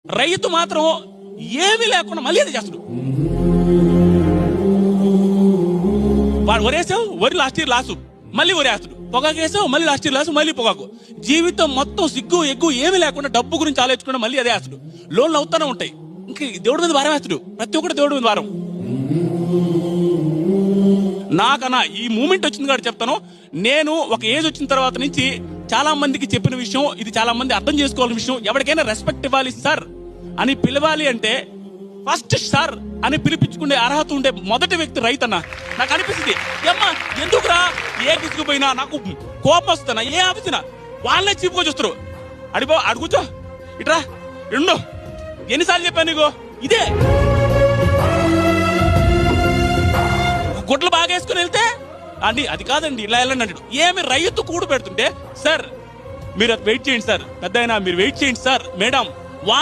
రైతు మాత్రం ఏమీ లేకుండా మళ్ళీ అది చేస్తాడు. వాడు వరేసావు, వరి లాస్ట్ ఇయర్ లాసు, మళ్ళీ వరేస్తాడు. పొగాకు వేసావు, మళ్ళీ లాస్ట్ ఇయర్ లాసు, మళ్ళీ పొగాకు. జీవితం మొత్తం సిగ్గు ఎగ్గు ఏమీ లేకుండా డబ్బు గురించి ఆలోచించుకుంటే మళ్ళీ అదే వేస్తాడు. లోన్లు అవుతానే ఉంటాయి. ఇంకా దేవుడి మీద భారం వేస్తాడు. ప్రతి ఒక్కటి దేవుడి మీద భారం. నాకన్నా ఈ మూమెంట్ వచ్చింది కాబట్టి చెప్తాను. నేను ఒక ఏజ్ వచ్చిన తర్వాత నుంచి చాలా మందికి చెప్పిన విషయం ఇది, చాలా మంది అర్థం చేసుకోవాల్సిన విషయం. ఎవరికైనా రెస్పెక్ట్ ఇవ్వాలి సార్ అని పిలవాలి అంటే ఫస్ట్ సార్ అని పిలిపించుకునే అర్హత ఉండే మొదటి వ్యక్తి రైతన్న. నాకు అనిపిస్తుంది, అమ్మా ఎందుకురా ఏ గిసుకుపోయినా నాకు కోపం వస్తున్నా, ఏ ఆఫీసినా వాళ్ళనే చీపుకొని చూస్తారు. అడుగుచో ఇట్రా రెండు ఎన్నిసార్లు చెప్పాను నీకు ఇదే. గుడ్లు బాగా వేసుకుని వెళ్తే అండి అది కాదండి ఇలా వెళ్ళండి అంటాడు. ఏమి రైతు కూడు పెడుతుంటే సార్ మీరు వెయిట్ చేయండి సార్, పెద్ద అయినా మీరు వెయిట్ చేయండి సార్, మేడం వాళ్ళ